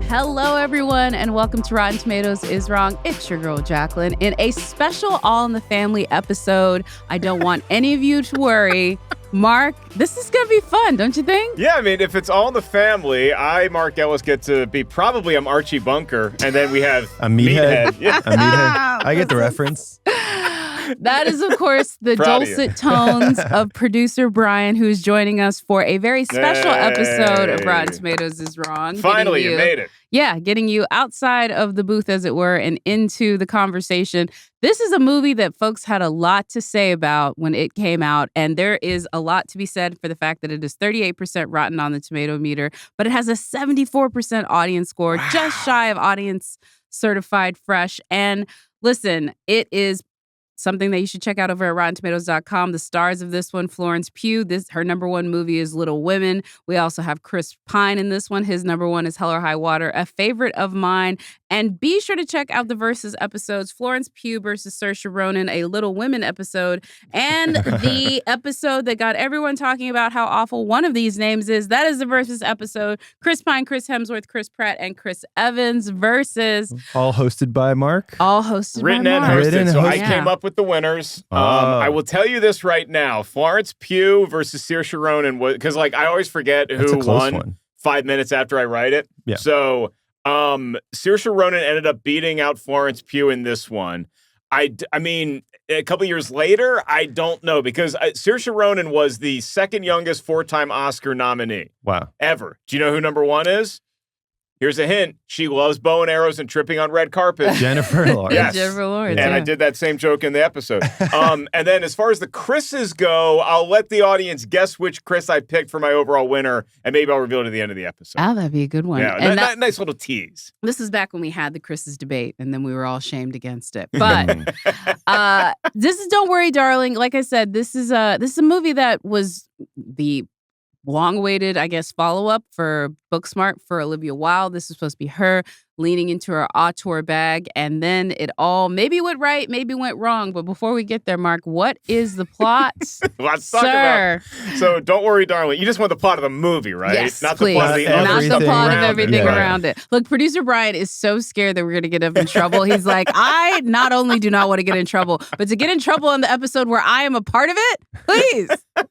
Hello, everyone, and welcome to Rotten Tomatoes is Wrong. It's your girl, Jacqueline, in a special All in the Family episode. I don't want any of you to worry. Mark, this is going to be fun, don't you think? Yeah, I mean, if it's All in the Family, Mark Ellis, get to be I'm Archie Bunker, and then we have a meathead. Yeah. A meathead. I get the reference. That is, of course, the dulcet tones of producer Brian, who's joining us for a very special episode of Rotten Tomatoes is Wrong. Finally, you made it. Yeah, getting you outside of the booth, as it were, and into the conversation. This is a movie that folks had a lot to say about when it came out, and there is a lot to be said for the fact that it is 38% rotten on the Tomatometer, but it has a 74% audience score, just shy of audience certified fresh. And listen, it is something that you should check out over at RottenTomatoes.com. The stars of this one, Florence Pugh. Her number one movie is Little Women. We also have Chris Pine in this one. His number one is Hell or High Water, a favorite of mine. And be sure to check out the Versus episodes, Florence Pugh versus Saoirse Ronan, a Little Women episode, and the episode that got everyone talking about how awful one of these names is. That is the Versus episode. Chris Pine, Chris Hemsworth, Chris Pratt, and Chris Evans versus... All hosted by Mark? All hosted Written by Mark. and hosted. So I came up with the winners. I will tell you this right now. Florence Pugh versus Saoirse Ronan was... Because, I always forget who won 5 minutes after I write it. Yeah. So... Saoirse Ronan ended up beating out Florence Pugh in this one. I mean, a couple years later, I don't know, because Saoirse Ronan was the second youngest 4-time Oscar nominee. Wow. Ever. Do you know who number one is? Here's a hint. She loves bow and arrows and tripping on red carpet. Jennifer Lawrence. Yes. Jennifer Lawrence. And I did that same joke in the episode. And then as far as the Chris's go, I'll let the audience guess which Chris I picked for my overall winner, and maybe I'll reveal it at the end of the episode. Oh, that'd be a good one. Yeah, And nice little tease. This is back when we had the Chris's debate, and then we were all shamed against it. But this is Don't Worry, Darling. Like I said, this is a movie that was the long-awaited, I guess, follow-up for Booksmart for Olivia Wilde. This is supposed to be her leaning into her auteur bag, and then it all maybe went right, maybe went wrong. But before we get there, Mark, what is the plot? Let's talk about. So, Don't Worry, Darling. You just want the plot of the movie, right? Yes, not please. The plot of the Not the plot of everything Yeah. around it. Look, producer Brian is so scared that we're going to get him in trouble. He's like, I not only do not want to get in trouble, but to get in trouble in the episode where I am a part of it, please.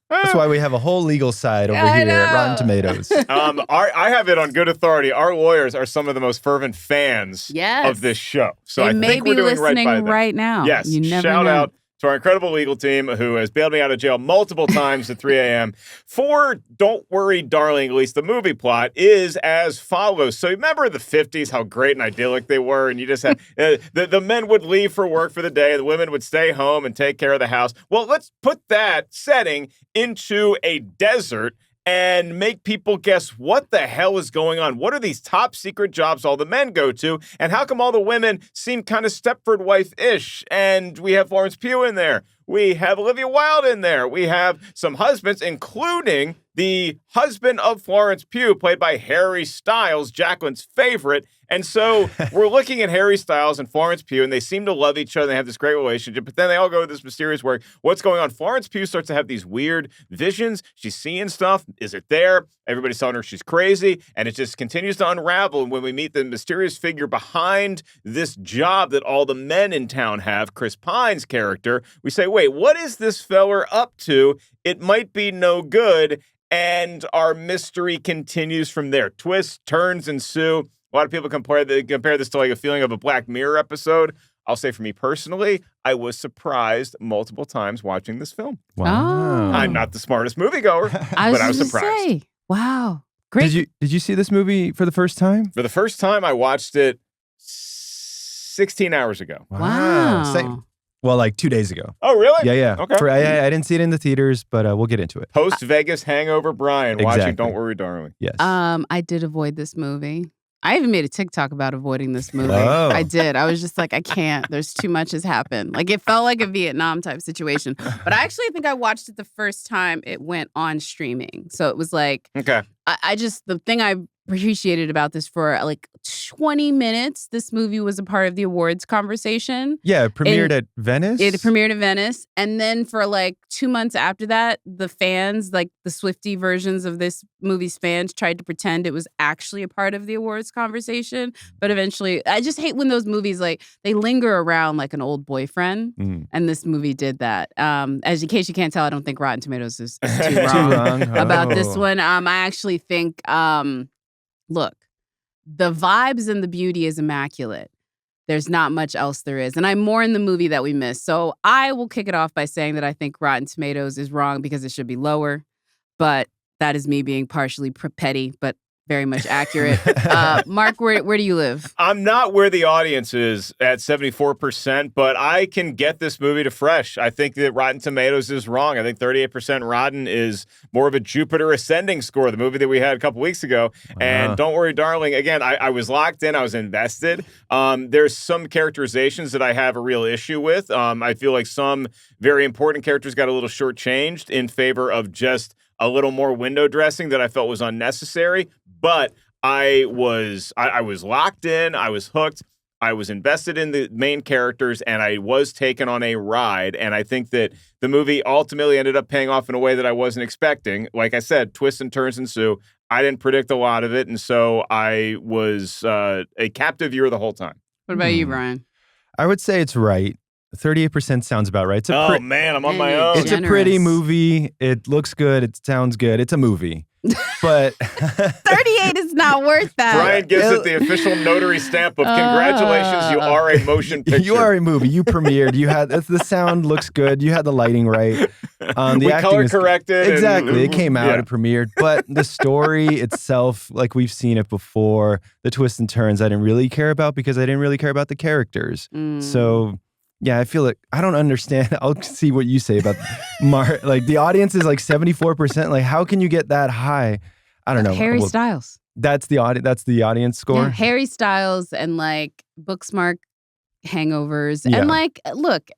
That's why we have a whole legal side over here at Rotten Tomatoes. I have it on good authority. Our lawyers are some of the most fervent fans of this show. So they I may think be we're doing listening right by them. right now. Yes. You never Shout know. out to our incredible legal team who has bailed me out of jail multiple times at 3 a.m. For Don't Worry, Darling, at least the movie plot is as follows. So remember the 50s, how great and idyllic they were, and you just had the men would leave for work for the day, the women would stay home and take care of the house. Well, let's put that setting into a desert and make people guess what the hell is going on. What are these top secret jobs all the men go to? And how come all the women seem kind of Stepford wife-ish? And we have Florence Pugh in there. We have Olivia Wilde in there. We have some husbands, including the husband of Florence Pugh, played by Harry Styles, Jacqueline's favorite. And so we're looking at Harry Styles and Florence Pugh, and they seem to love each other. They have this great relationship, but then they all go to this mysterious work. What's going on? Florence Pugh starts to have these weird visions. She's seeing stuff. Is it there? Everybody's telling her she's crazy, and it just continues to unravel. And when we meet the mysterious figure behind this job that all the men in town have, Chris Pine's character, we say, wait, what is this feller up to? It might be no good. And our mystery continues from there. Twists, turns ensue. A lot of people compare this to like a feeling of a Black Mirror episode. I'll say for me personally, I was surprised multiple times watching this film. Wow. I'm not the smartest moviegoer, but I was surprised. Wow. Great. Did you see this movie for the first time? For the first time, I watched it 16 hours ago. Wow. Same. Well, like 2 days ago. Oh, really? Yeah. Okay. I didn't see it in the theaters, but we'll get into it. Post-Vegas hangover Brian watching Exactly. Don't Worry, Darling. Yes. I did avoid this movie. I even made a TikTok about avoiding this movie. Oh. I did. I was just like, I can't. There's too much has happened. Like, it felt like a Vietnam type situation. But I actually think I watched it the first time it went on streaming. So it was like, Okay. I just, the thing I appreciated about this for like 20 minutes. This movie was a part of the awards conversation. Yeah, it premiered at Venice. It premiered at Venice. And then for like 2 months after that, the fans, like the Swiftie versions of this movie's fans, tried to pretend it was actually a part of the awards conversation. But eventually, I just hate when those movies, like, they linger around like an old boyfriend. And this movie did that. As in case you can't tell, I don't think Rotten Tomatoes is too wrong, about this one. I actually think... look, the vibes and the beauty is immaculate. There's not much else there is. And I mourn the movie that we missed. So I will kick it off by saying that I think Rotten Tomatoes is wrong because it should be lower. But that is me being partially petty, but very much accurate. Mark, where do you live? I'm not where the audience is at 74%, but I can get this movie to fresh. I think that Rotten Tomatoes is wrong. I think 38% Rotten is more of a Jupiter Ascending score, the movie that we had a couple weeks ago. And Don't Worry, Darling, again, I was locked in. I was invested. There's some characterizations that I have a real issue with. I feel like some very important characters got a little shortchanged in favor of just a little more window dressing that I felt was unnecessary. But I was locked in. I was hooked. I was invested in the main characters, and I was taken on a ride. And I think that the movie ultimately ended up paying off in a way that I wasn't expecting. Like I said, twists and turns ensue. I didn't predict a lot of it, and so I was a captive viewer the whole time. What about you, Brian? I would say it's right. 38% sounds about right. Oh, man, I'm on my own. It's a pretty movie. It looks good. It sounds good. It's a movie. But 38 is not worth that. Brian gives it the official notary stamp of congratulations, you are a motion picture. You are a movie. You premiered. You had the sound looks good. You had the lighting right. We color corrected. Exactly. It came out. It premiered. But the story itself, like we've seen it before, the twists and turns, I didn't really care about because I didn't really care about the characters. So. Yeah, I feel like I don't understand. I'll see what you say about Mark. Like the audience is like 74%. Like how can you get that high? I don't know. Harry Styles. That's the audience score. Yeah, Harry Styles and like Booksmart hangovers. And like look,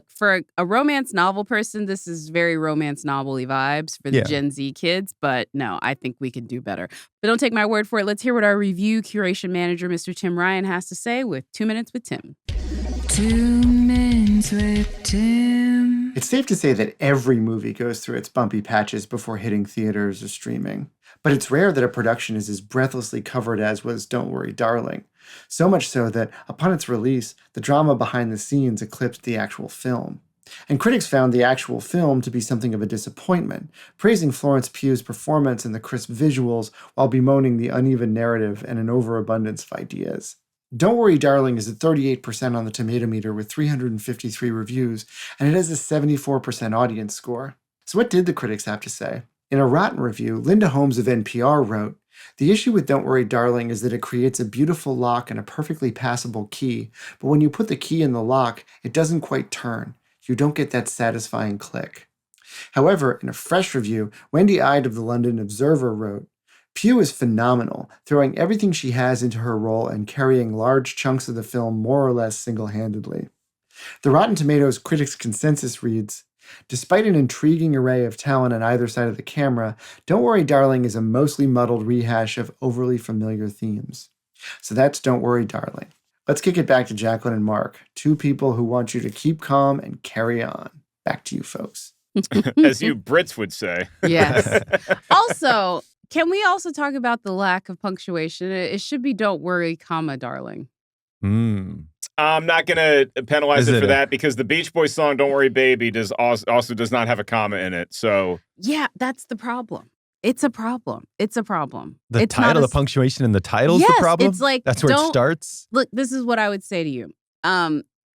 for a romance novel person, this is very romance novel-y vibes for the Gen Z kids, but no, I think we can do better. But don't take my word for it. Let's hear what our review curation manager, Mr. Tim Ryan, has to say with 2 Minutes with Tim. 2 Minutes with Tim. It's safe to say that every movie goes through its bumpy patches before hitting theaters or streaming. But it's rare that a production is as breathlessly covered as was Don't Worry, Darling. So much so that, upon its release, the drama behind the scenes eclipsed the actual film. And critics found the actual film to be something of a disappointment, praising Florence Pugh's performance and the crisp visuals while bemoaning the uneven narrative and an overabundance of ideas. Don't Worry, Darling is at 38% on the Tomatometer with 353 reviews, and it has a 74% audience score. So what did the critics have to say? In a Rotten review, Linda Holmes of NPR wrote, "The issue with Don't Worry, Darling is that it creates a beautiful lock and a perfectly passable key, but when you put the key in the lock, it doesn't quite turn. You don't get that satisfying click." However, in a fresh review, Wendy Ide of the London Observer wrote, "Pugh is phenomenal, throwing everything she has into her role and carrying large chunks of the film more or less single-handedly." The Rotten Tomatoes critics' consensus reads, "Despite an intriguing array of talent on either side of the camera, Don't Worry, Darling is a mostly muddled rehash of overly familiar themes." So that's Don't Worry, Darling. Let's kick it back to Jacqueline and Mark, two people who want you to keep calm and carry on. Back to you, folks. As you Brits would say. Yes. Also, can we also talk about the lack of punctuation? It should be "Don't worry, comma, darling." I'm not going to penalize it for that because the Beach Boys song "Don't Worry, Baby" also does not have a comma in it. So yeah, that's the problem. It's a problem. It's a problem. The title, the punctuation in the title is the problem? It's like, that's where it starts? Look, this is what I would say to you.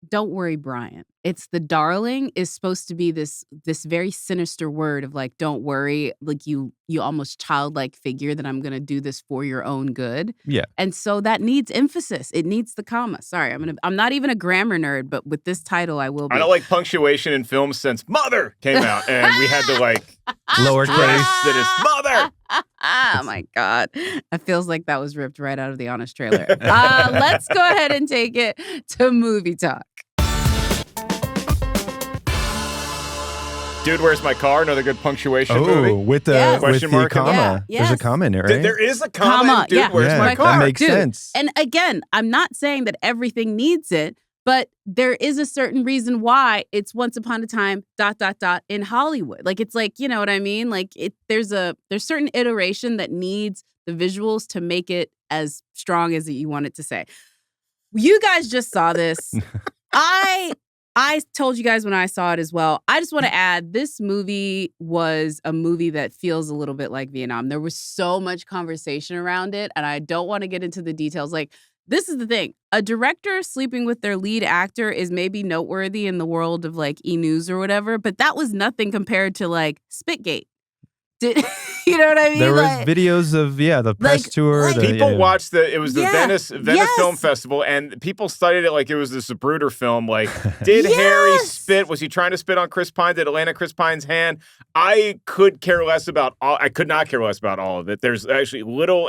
Don't worry, Brian. It's the darling is supposed to be this very sinister word of like, don't worry, like you almost childlike figure that I'm going to do this for your own good. Yeah. And so that needs emphasis. It needs the comma. Sorry, I'm not even a grammar nerd, but with this title, I will be. I don't like punctuation in films since Mother came out, and we had to like lowercase that it's Mother. Oh my God. It feels like that was ripped right out of the Honest Trailer. Let's go ahead and take it to movie talk. Dude, Where's My Car? Another good punctuation movie. with the Yes. Question with the mark in comma. Yeah, There's a yes. comma in it, right? There is a comma. Dude, yeah. Where's My Car? That makes Dude. sense. And again, I'm not saying that everything needs it, but there is a certain reason why it's once upon a time ... in Hollywood. Like, it's like, you know what I mean? Like, there's certain iteration that needs the visuals to make it as strong as you want it to say. You guys just saw this. I told you guys when I saw it as well. I just want to add, this movie was a movie that feels a little bit like Vietnam. There was so much conversation around it, and I don't want to get into the details. Like, this is the thing. A director sleeping with their lead actor is maybe noteworthy in the world of like E-News or whatever, but that was nothing compared to like Spitgate. You know what I mean? There was Like, videos of the press tour. like- People watched it was the Yeah. Venice Yes. Film Festival, and people studied it like it was this Zapruder film. Like, did Harry Yes. spit? Was he trying to spit on Chris Pine? Did Atlanta Chris Pine's hand? I could care less about all. I could not care less about all of it. There's actually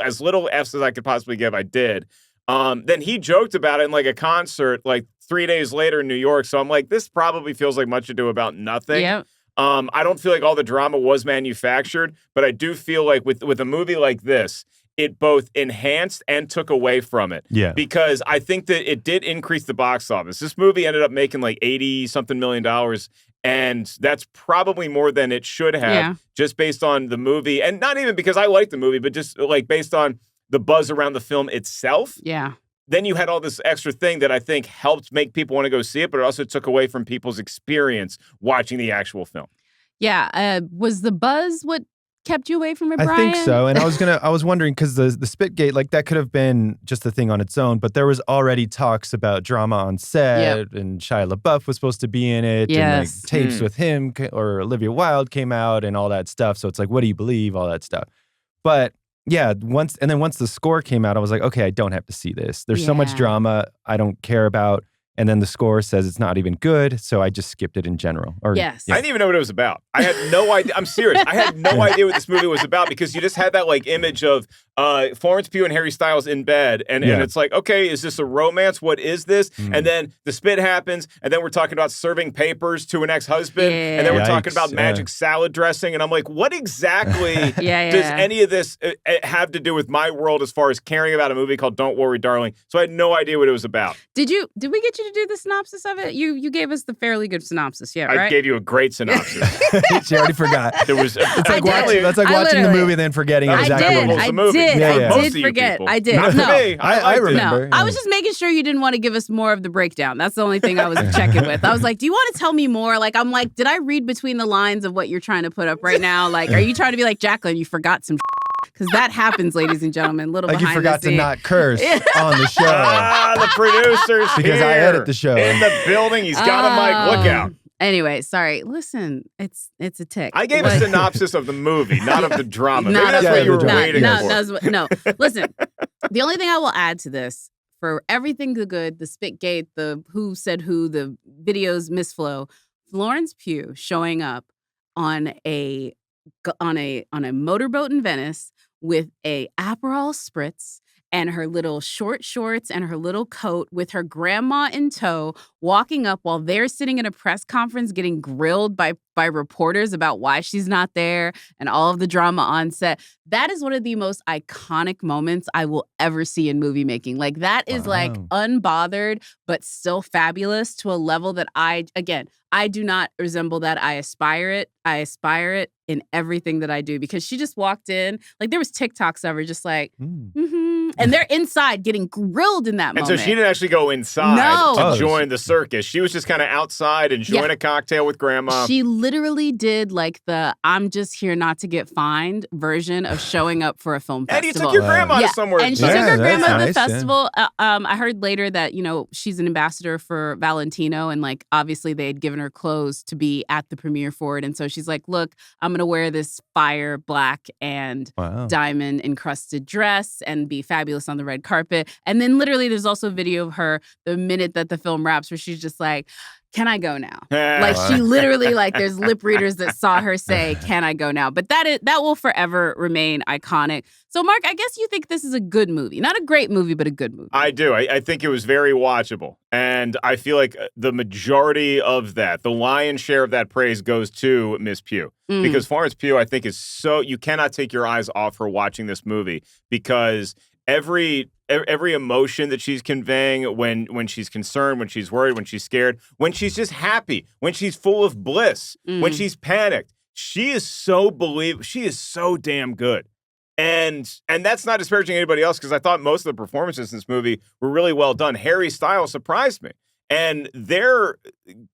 as little F's as I could possibly give. I did. Then he joked about it in like a concert like 3 days later in New York. So I'm like, this probably feels like much ado about nothing. Yep. I don't feel like all the drama was manufactured, but I do feel like with a movie like this, it both enhanced and took away from it. Yeah. Because I think that it did increase the box office. This movie ended up making like $80-something million, and that's probably more than it should have, just based on the movie. And not even because I like the movie, but just like based on the buzz around the film itself. Yeah. Then you had all this extra thing that I think helped make people want to go see it, but it also took away from people's experience watching the actual film. Yeah. Was the buzz what kept you away from it, Brian? I think so. And I was wondering, because the Spitgate, like, that could have been just a thing on its own, but there was already talks about drama on set, and Shia LaBeouf was supposed to be in it, and like tapes with him or Olivia Wilde came out and all that stuff. So it's like, what do you believe? All that stuff. But yeah, once the score came out, I was like, okay, I don't have to see this. There's so much drama I don't care about. And then the score says it's not even good, so I just skipped it in general. Yes. I didn't even know what it was about. I had no idea. I'm serious. I had no idea what this movie was about, because you just had that like image of Florence Pugh and Harry Styles in bed, and it's like, okay, is this a romance? What is this? And then the spit happens, and then we're talking about serving papers to an ex-husband, and then we're talking about magic salad dressing, and I'm like, what exactly does any of this have to do with my world as far as caring about a movie called Don't Worry, Darling? So I had no idea what it was about. Did we get you to do the synopsis of it? You gave us the fairly good synopsis, right? I gave you a great synopsis. She already forgot. There was. It's like watching the movie and then forgetting exactly what was the movie. I did forget. I did. Not no. me. I remember. No, I was just making sure you didn't want to give us more of the breakdown. That's the only thing I was checking with. I was like, do you want to tell me more? Like, I'm like, did I read between the lines of what you're trying to put up right now? Like, are you trying to be like, Jacqueline, you forgot some because that happens, ladies and gentlemen. Little like behind you forgot the to scene. not curse on the show. The producers because here I edit the show in the building. He's got a mic. Look out. Anyway, sorry. Listen, it's a tick. I gave a synopsis of the movie, not of the drama. Maybe Not that's of what the you were drama. waiting for. No. Listen, the only thing I will add to this, for everything the good, the Spitgate, the who said who, the videos misflow, Florence Pugh showing up on a motorboat in Venice with a Aperol spritz and her little short shorts and her little coat with her grandma in tow, walking up while they're sitting in a press conference getting grilled by reporters about why she's not there and all of the drama on set. That is one of the most iconic moments I will ever see in movie making. Like, that is like unbothered, but still fabulous to a level that I do not resemble that. I aspire it in everything that I do, because she just walked in. Like, there was TikToks of her just like, and they're inside getting grilled in that And moment. so she didn't actually go inside No. to join the circus. She was just kind of outside enjoying a cocktail with grandma. She literally did like the I'm just here not to get fined version of showing up for a film And you festival. took your grandma to somewhere. And she Yeah, took her that's grandma to the nice, yeah. festival. I heard later that, she's an ambassador for Valentino, and like obviously they had given her clothes to be at the premiere for it. And so she's like, look, I'm going to wear this fire black and diamond encrusted dress and be fabulous fabulous on the red carpet. And then literally there's also a video of her the minute that the film wraps where she's just like, can I go now? Like she literally like there's lip readers that saw her say, can I go now? But that will forever remain iconic. So Mark, I guess you think this is a good movie. Not a great movie, but a good movie. I do. I think it was very watchable. And I feel like the majority of that, the lion's share of that praise goes to Miss Pugh. Because Florence Pugh, I think, is so, you cannot take your eyes off her watching this movie because every emotion that she's conveying when she's concerned, when she's worried, when she's scared, when she's just happy, when she's full of bliss, when she's panicked, she is so damn good. And that's not disparaging anybody else because I thought most of the performances in this movie were really well done. Harry Styles surprised me. And their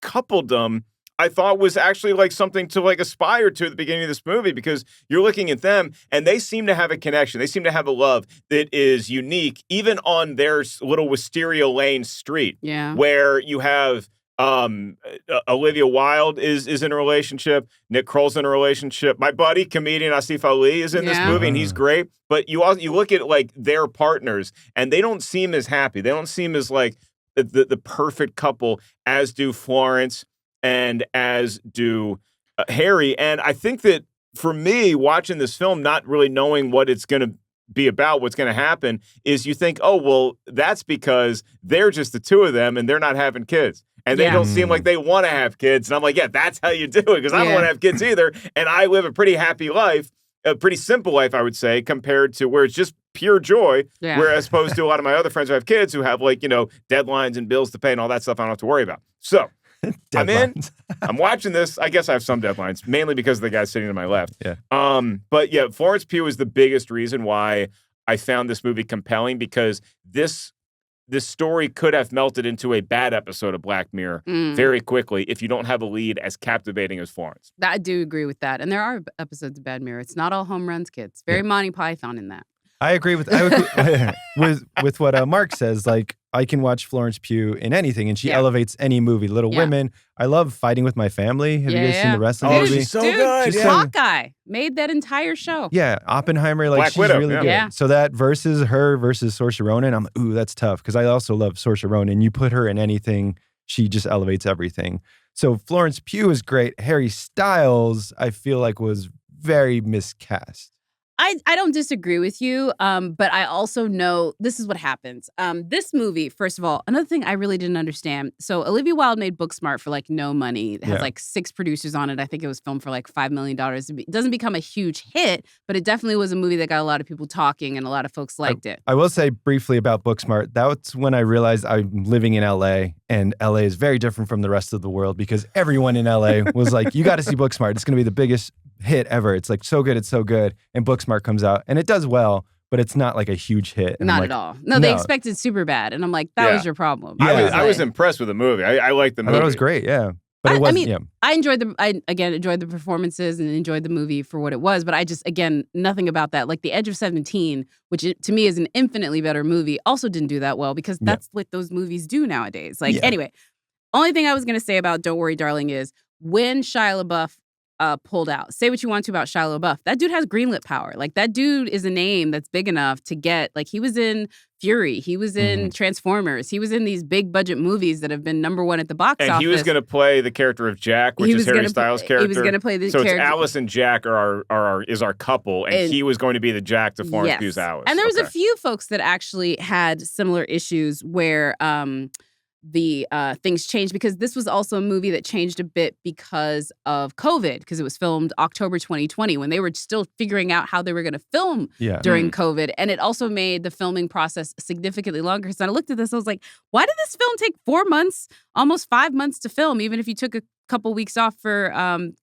coupledom, I thought, was actually like something to like aspire to at the beginning of this movie because you're looking at them and they seem to have a connection. They seem to have a love that is unique, even on their little Wisteria Lane street, where you have Olivia Wilde is in a relationship. Nick Kroll's in a relationship. My buddy, comedian Asif Ali, is in this movie, and he's great. But you look at like their partners, and they don't seem as happy. They don't seem as like the perfect couple as do Florence and as do Harry. And I think that for me, watching this film, not really knowing what it's going to be about, what's going to happen, is you think, oh, well, that's because they're just the two of them and they're not having kids. And they don't seem like they want to have kids. And I'm like, yeah, that's how you do it because I don't want to have kids either. And I live a pretty happy life, a pretty simple life, I would say, compared to where it's just pure joy, where as opposed to a lot of my other friends who have kids who have like, deadlines and bills to pay and all that stuff I don't have to worry about. So I'm in. I'm watching this. I guess I have some deadlines, mainly because of the guy sitting to my left. But yeah, Florence Pugh is the biggest reason why I found this movie compelling because this story could have melted into a bad episode of Black Mirror very quickly if you don't have a lead as captivating as Florence. I do agree with that. And there are episodes of Bad Mirror. It's not all home runs, kids. Very Monty Python in that. I agree with with what Mark says. Like, I can watch Florence Pugh in anything, and she elevates any movie. Little Women. I love Fighting with My Family. Have you guys seen the rest of the movie? She's so good. She's Hawkeye made that entire show. Yeah, Oppenheimer. Like, Black she's Widow, really good. Yeah. So that versus Saoirse Ronan, I'm like, ooh, that's tough because I also love Saoirse Ronan. You put her in anything, she just elevates everything. So Florence Pugh is great. Harry Styles, I feel like, was very miscast. I don't disagree with you, but I also know this is what happens. This movie, first of all, another thing I really didn't understand. So Olivia Wilde made Booksmart for like no money. It has like 6 producers on it. I think it was filmed for like $5 million. It doesn't become a huge hit, but it definitely was a movie that got a lot of people talking and a lot of folks liked it. I will say briefly about Booksmart. That's when I realized I'm living in LA, and LA is very different from the rest of the world because everyone in LA was like, you got to see Booksmart. It's going to be the biggest hit ever. It's like so good, it's so good. And Booksmart comes out and it does well, but it's not like a huge hit. And not at all. No, they expected Superbad, and I'm like, that was your problem. Yeah. I was impressed with the movie. I liked the movie. I thought it was great, yeah. But it wasn't, I enjoyed enjoyed the performances and enjoyed the movie for what it was, but I just, again, nothing about that. Like The Edge of 17, which to me is an infinitely better movie, also didn't do that well because that's what those movies do nowadays. Like, anyway, only thing I was going to say about Don't Worry, Darling is when Shia LaBeouf pulled out. Say what you want to about Shia LaBeouf. That dude has greenlit power. Like, that dude is a name that's big enough to get, like, he was in Fury. He was in Transformers. He was in these big budget movies that have been #1 at the box office. And he was going to play the character of Jack, which is Harry Styles' character. He was going to play the character. So it's Alice and Jack are our couple, and he was going to be the Jack to Florence Pugh's Alice. And there was a few folks that actually had similar issues where the things changed, because this was also a movie that changed a bit because of COVID, because it was filmed October 2020 when they were still figuring out how they were going to film during COVID. And it also made the filming process significantly longer. So I looked at this, I was like, why did this film take 4 months, almost 5 months to film, even if you took a couple weeks off for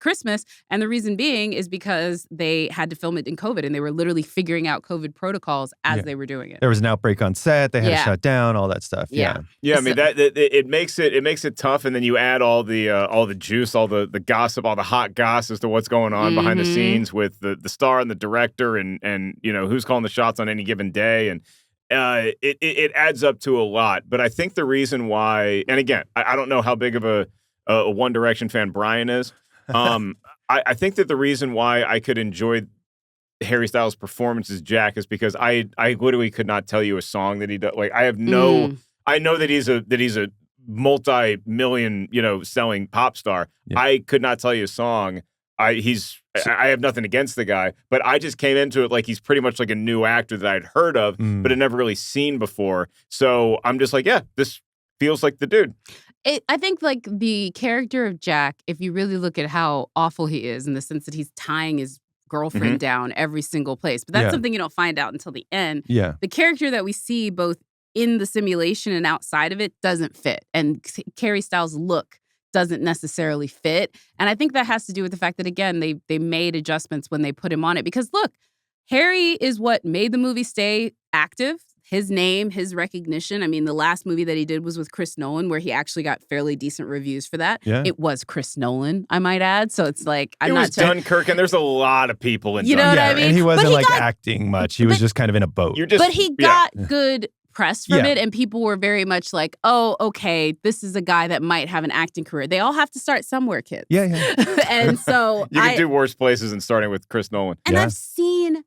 Christmas? And the reason being is because they had to film it in COVID, and they were literally figuring out COVID protocols as they were doing it. There was an outbreak on set, they had to shut down, all that stuff. Yeah, I mean, that it makes it tough, and then you add all the juice, all the gossip, all the hot goss as to what's going on behind the scenes with the star and the director, and you know who's calling the shots on any given day, and it adds up to a lot. But I think the reason why, and again, I don't know how big of a One Direction fan Brian is. I think that the reason why I could enjoy Harry Styles' performance as Jack is because I literally could not tell you a song that he does. Like I have no, I know that he's a multi-million, selling pop star. Yeah. I could not tell you a song. I have nothing against the guy, but I just came into it like he's pretty much like a new actor that I'd heard of, but had never really seen before. So I'm just like, yeah, this feels like the dude. I think like the character of Jack, if you really look at how awful he is in the sense that he's tying his girlfriend down every single place, but that's something you don't find out until the end. Yeah. The character that we see both in the simulation and outside of it doesn't fit. And Harry Styles' look doesn't necessarily fit. And I think that has to do with the fact that, again, they made adjustments when they put him on it. Because look, Harry is what made the movie stay active. His name, his recognition. I mean, the last movie that he did was with Chris Nolan, where he actually got fairly decent reviews for that. Yeah. It was Chris Nolan, I might add. So it's like, It was Dunkirk, and there's a lot of people in You know Dunkirk. what I mean? And he wasn't But he got- acting much. He was just kind of in a boat. But he got good press from Yeah. it, and people were very much like, oh, okay, this is a guy that might have an acting career. They all have to start somewhere, kids. Yeah. And so You can do worse places than starting with Chris Nolan. And Yeah. I've seen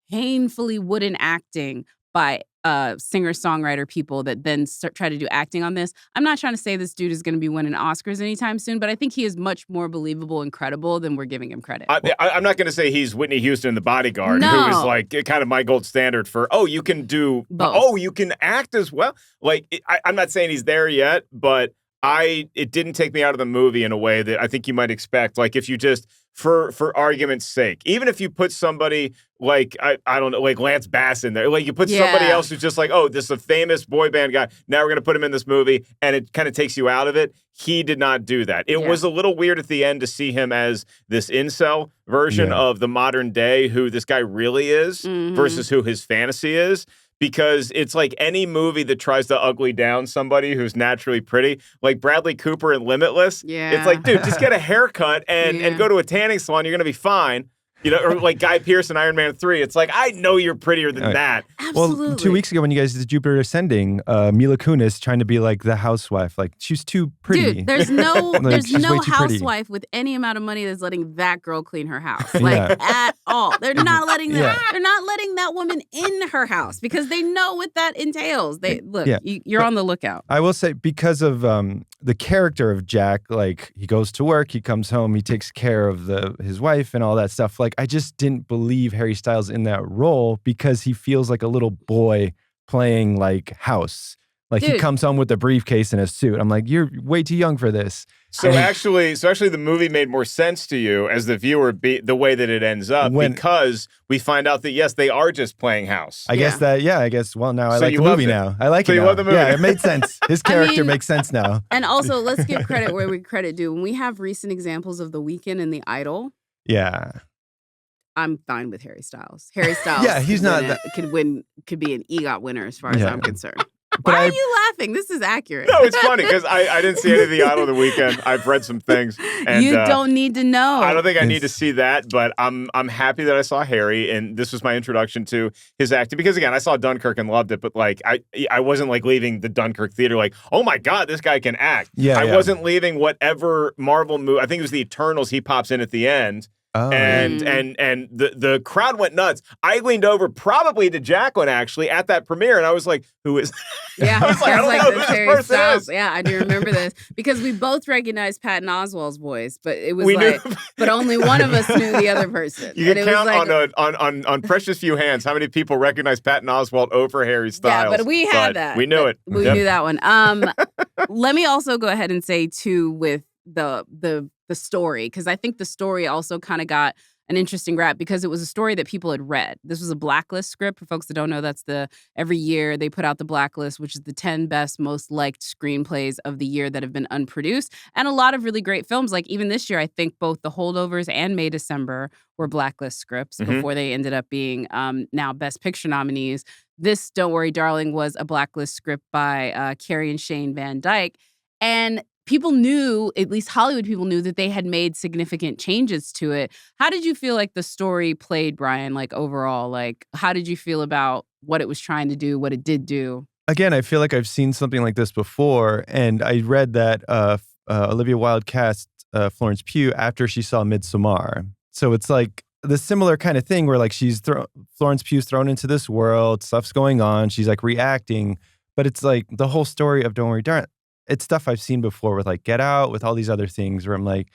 painfully wooden acting by singer-songwriter people that then try to do acting on this. I'm not trying to say this dude is going to be winning Oscars anytime soon, but I think he is much more believable and credible than we're giving him credit. I'm not going to say he's Whitney Houston in The Bodyguard, who is like kind of my gold standard for, you can do, Both. You can act as well. Like, I'm not saying he's there yet, but it didn't take me out of the movie in a way that I think you might expect. Like, if you just, for argument's sake, even if you put somebody like, I don't know, like Lance Bass in there, like you put somebody else who's just like, this is a famous boy band guy, now we're going to put him in this movie, and it kind of takes you out of it. He did not do that. It was a little weird at the end to see him as this incel version of the modern day, who this guy really is versus who his fantasy is. Because it's like any movie that tries to ugly down somebody who's naturally pretty, like Bradley Cooper in Limitless. Yeah. It's like, dude, just get a haircut and go to a tanning salon. You're going to be fine. Or like Guy Pearce in Iron Man 3. It's like, I know you're prettier than that. Absolutely. Well, 2 weeks ago when you guys did Jupiter Ascending, Mila Kunis trying to be like the housewife. Like, she's too pretty. Dude, there's no she's way too pretty. housewife with any amount of money that's letting that girl clean her house. Like at all. They're not letting that they're not letting that woman in her house because they know what that entails. You're on the lookout. I will say, because of the character of Jack, like he goes to work, he comes home, he takes care of his wife and all that stuff. Like, I just didn't believe Harry Styles in that role because he feels like a little boy playing like house. Like, he comes home with a briefcase and a suit. I'm like, you're way too young for this. So actually, the movie made more sense to you as the viewer, the way that it ends up, because we find out that yes, they are just playing house. I guess well, now I So like you the movie loved it. now. I like So it you now. love the movie. Yeah, it made sense. His character makes sense now. And also, let's give credit where we credit due. When we have recent examples of The Weeknd and The Idol, Yeah. I'm fine with Harry Styles. Harry Styles, he's not could be an EGOT winner as far as I'm concerned. But Why are you laughing? This is accurate. No, it's funny because I didn't see any of The Idol the weekend. I've read some things. And, you don't need to know. I don't think I need to see that, but I'm happy that I saw Harry, and this was my introduction to his acting. Because again, I saw Dunkirk and loved it, but like I wasn't like leaving the Dunkirk theater like, oh my God, this guy can act. I wasn't leaving whatever Marvel movie. I think it was the Eternals. He pops in at the end. And the crowd went nuts. I leaned over probably to Jacqueline actually at that premiere, and I was like, "Who is?" Yeah, I was like, "I don't know who this person Styles. is." Yeah, I do remember this because we both recognized Patton Oswalt's voice, but it was but only one of us knew the other person. You can count on precious few hands how many people recognize Patton Oswalt over Harry Styles. Yeah, but we had that. We knew it. We knew that one. Let me also go ahead and say too with the story, because I think the story also kind of got an interesting rap because it was a story that people had read. This was a Blacklist script. For folks that don't know, that's every year they put out the Blacklist, which is the 10 best, most liked screenplays of the year that have been unproduced. And a lot of really great films. Like even this year, I think both The Holdovers and May December were Blacklist scripts before they ended up being now Best Picture nominees. This, Don't Worry, Darling, was a Blacklist script by Carrie and Shane Van Dyke. And people knew, at least Hollywood people knew, that they had made significant changes to it. How did you feel like the story played, Brian, like overall? Like, how did you feel about what it was trying to do, what it did do? Again, I feel like I've seen something like this before, and I read that Olivia Wilde cast Florence Pugh after she saw Midsommar. So it's like the similar kind of thing where like Florence Pugh's thrown into this world, stuff's going on, she's like reacting, but it's like the whole story of Don't Worry Darling. It's stuff I've seen before with like Get Out, with all these other things where I'm like,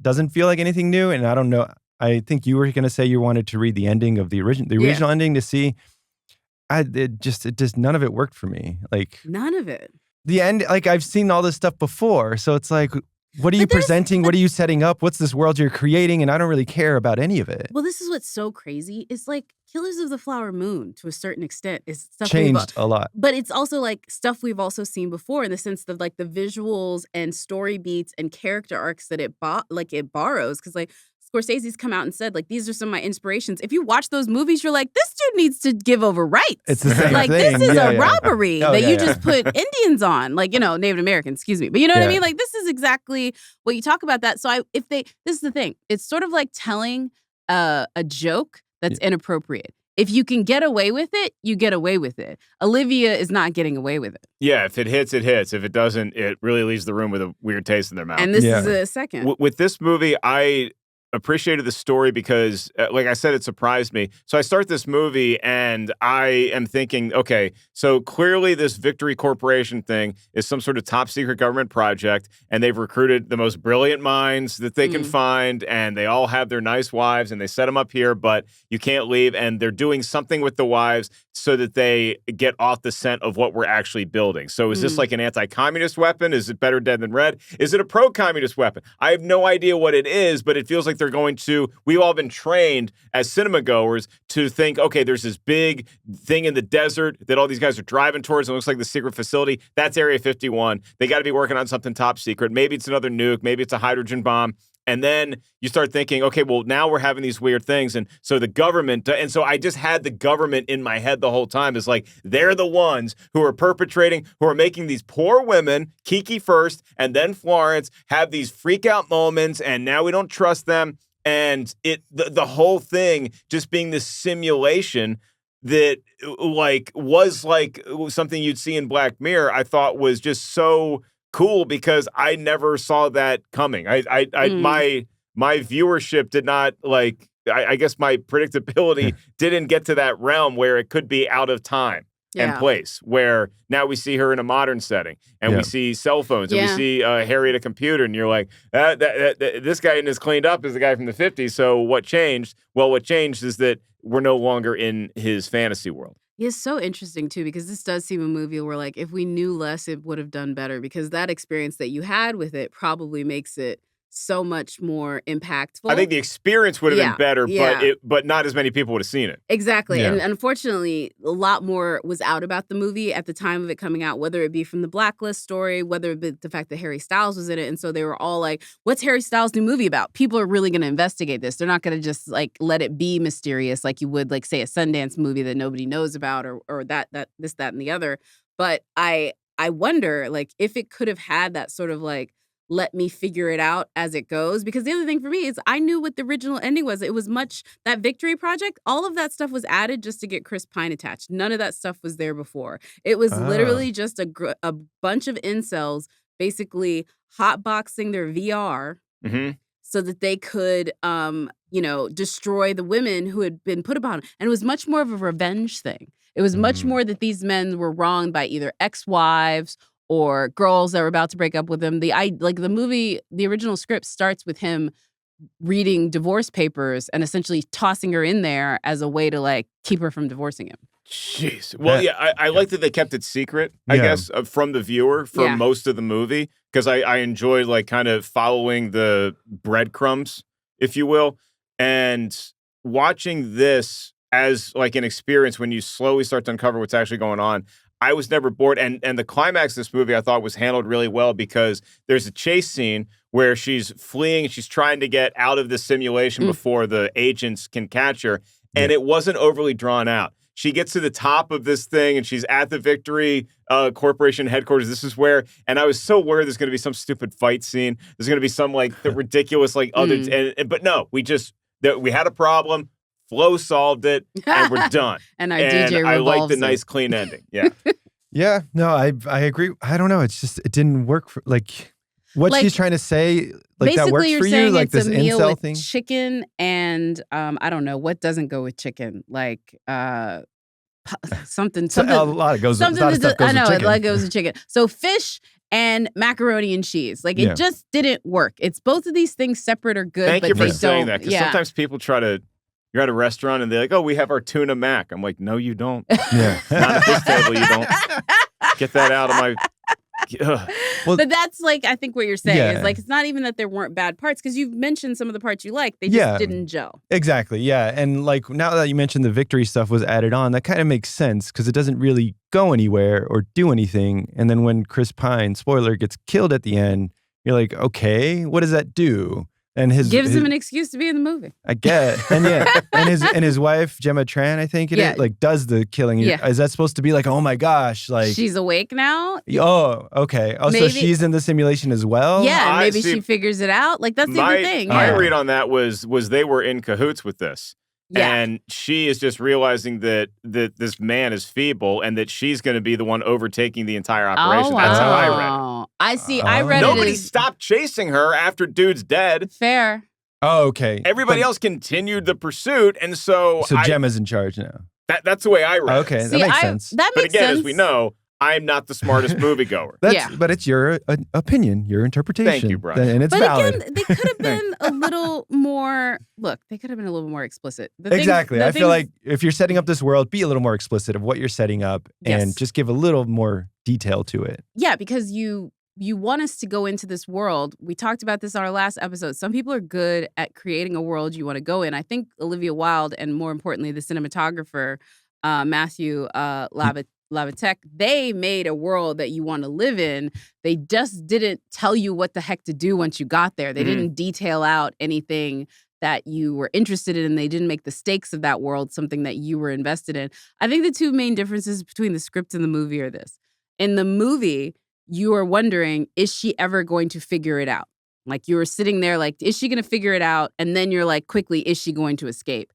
doesn't feel like anything new. And I don't know. I think you were going to say you wanted to read the ending of the original ending to see. It just none of it worked for me. Like none of it. The end, like I've seen all this stuff before. So it's like, what are you presenting? What are you setting up? What's this world you're creating? And I don't really care about any of it. Well, this is what's so crazy. It's like Killers of the Flower Moon, to a certain extent, is stuff changed a lot. But it's also like stuff we've also seen before in the sense of like the visuals and story beats and character arcs that it borrows. Because like Scorsese's come out and said, like, these are some of my inspirations. If you watch those movies, you're like, this dude needs to give over rights. It's the same like, thing. this is a robbery you just put Indians on, like, Native Americans, excuse me. But you know what I mean? Like, this is exactly what you talk about that. So this is the thing. It's sort of like telling a joke that's inappropriate. If you can get away with it, you get away with it. Olivia is not getting away with it. Yeah, if it hits, it hits. If it doesn't, it really leaves the room with a weird taste in their mouth. And this is a second. With this movie, I appreciated the story because, like I said, it surprised me. So I start this movie and I am thinking, okay, so clearly this Victory Corporation thing is some sort of top secret government project, and they've recruited the most brilliant minds that they can find, and they all have their nice wives, and they set them up here, but you can't leave, and they're doing something with the wives so that they get off the scent of what we're actually building. So is this like an anti-communist weapon? Is it better dead than red? Is it a pro-communist weapon? I have no idea what it is, but it feels like they're going to, we've all been trained as cinema goers to think, okay, there's this big thing in the desert that all these guys are driving towards. It looks like the secret facility. That's Area 51. They got to be working on something top secret. Maybe it's another nuke. Maybe it's a hydrogen bomb. And then you start thinking, okay, well, now we're having these weird things. And so the government, and so I just had the government in my head the whole time. It's like, they're the ones who are perpetrating, who are making these poor women, Kiki first, and then Florence, have these freak out moments. And now we don't trust them. And the whole thing just being this simulation that was like something you'd see in Black Mirror, I thought was just so cool because I never saw that coming. My viewership did not I guess my predictability didn't get to that realm where it could be out of time and place, where now we see her in a modern setting and we see cell phones and we see Harry at a computer, and you're like, this guy isn't as cleaned up as the guy from the 50s. So what changed? Well, what changed is that we're no longer in his fantasy world. It's so interesting, too, because this does seem a movie where, like, if we knew less, it would have done better, because that experience that you had with it probably makes it so much more impactful. I think the experience would have been better, but not as many people would have seen it. Exactly. Yeah. And unfortunately, a lot more was out about the movie at the time of it coming out, whether it be from the Blacklist story, whether it be the fact that Harry Styles was in it. And so they were all like, what's Harry Styles' new movie about? People are really going to investigate this. They're not going to just let it be mysterious like you would say a Sundance movie that nobody knows about or that, this, that, and the other. But I wonder if it could have had that sort of let me figure it out as it goes. Because the other thing for me is I knew what the original ending was. It was that Victory Project, all of that stuff was added just to get Chris Pine attached. None of that stuff was there before. It was literally just a bunch of incels basically hotboxing their VR so that they could, destroy the women who had been put upon. And it was much more of a revenge thing. It was much more that these men were wronged by either ex-wives or girls that were about to break up with him. The movie, the original script starts with him reading divorce papers and essentially tossing her in there as a way to keep her from divorcing him. Jeez. Well, I like that they kept it secret, I guess, from the viewer for most of the movie, because I enjoyed kind of following the breadcrumbs, if you will, and watching this as an experience when you slowly start to uncover what's actually going on. I was never bored, and the climax of this movie I thought was handled really well, because there's a chase scene where she's fleeing and she's trying to get out of the simulation before the agents can catch her, and it wasn't overly drawn out. She gets to the top of this thing and she's at the Victory Corporation headquarters. This is where, and I was so worried there's going to be some stupid fight scene. There's going to be some the ridiculous other, but no, we had a problem. Flo solved it, and we're done. And our DJ I like the it. nice, clean ending. Yeah. Yeah. No, I agree. I don't know. It's just, it didn't work for, what Like, she's trying to say, like that works basically, you're for you, saying like it's this a meal incel with thing. chicken and I don't know what doesn't go with chicken, like something. So a lot of Something stuff goes I with know chicken. it like goes with chicken. So fish and macaroni and cheese, like Yeah. it just didn't work. It's both of these things separate are good, Thank but you for they saying don't. that, because Yeah. sometimes people you're at a restaurant and they're like, oh, we have our tuna mac. I'm like, no, you don't. Yeah. Not at this table, you don't. Get that out of my... Ugh. Well, But that's like, I think what you're saying Yeah. is like, it's not even that there weren't bad parts, because you've mentioned some of the parts you like. They just Yeah. didn't gel. Exactly. Yeah. And like now that you mentioned the victory stuff was added on, that kind of makes sense because it doesn't really go anywhere or do anything. And then when Chris Pine, spoiler, gets killed at the end, you're like, okay, what does that do? And Gives him an excuse to be in the movie. I get, and yeah, and his wife Gemma Tran, I think it is, like does the killing. Yeah. Is that supposed to be like, oh my gosh, like She's awake now. oh, okay, oh, so Maybe- she's in the simulation as well. Yeah, I maybe see. she figures it out. Like that's the My other thing. my Yeah. read on that was they were in cahoots with this. Yeah. And she is just realizing that this man is feeble and that she's going to be the one overtaking the entire operation. Oh, That's how I read it. wow. I see. I read Nobody it as stopped chasing her after dude's dead. fair. Oh, okay. Everybody else continued the pursuit, and so Gemma's in charge now. that's the way I read it. Okay, See, that makes sense. That But makes again, sense. as we know, I'm not the smartest moviegoer. Yeah. But it's your opinion, your interpretation. Thank you, Brian. And it's But valid. again, they could have been a little more. Look, they could have been a little more explicit. Exactly. I feel like if you're setting up this world, be a little more explicit of what you're setting up and Yes. just give a little more detail to it. Yeah, because you want us to go into this world. We talked about this on our last episode. Some people are good at creating a world you want to go in. I think Olivia Wilde, and more importantly, the cinematographer Matthew Lavitek, they made a world that you want to live in. They just didn't tell you what the heck to do once you got there. They didn't detail out anything that you were interested in. They didn't make the stakes of that world something that you were invested in. I think the two main differences between the script and the movie are this. In the movie, you are wondering, is she ever going to figure it out? Like you were sitting there like, is she going to figure it out? And then you're like, quickly, is she going to escape?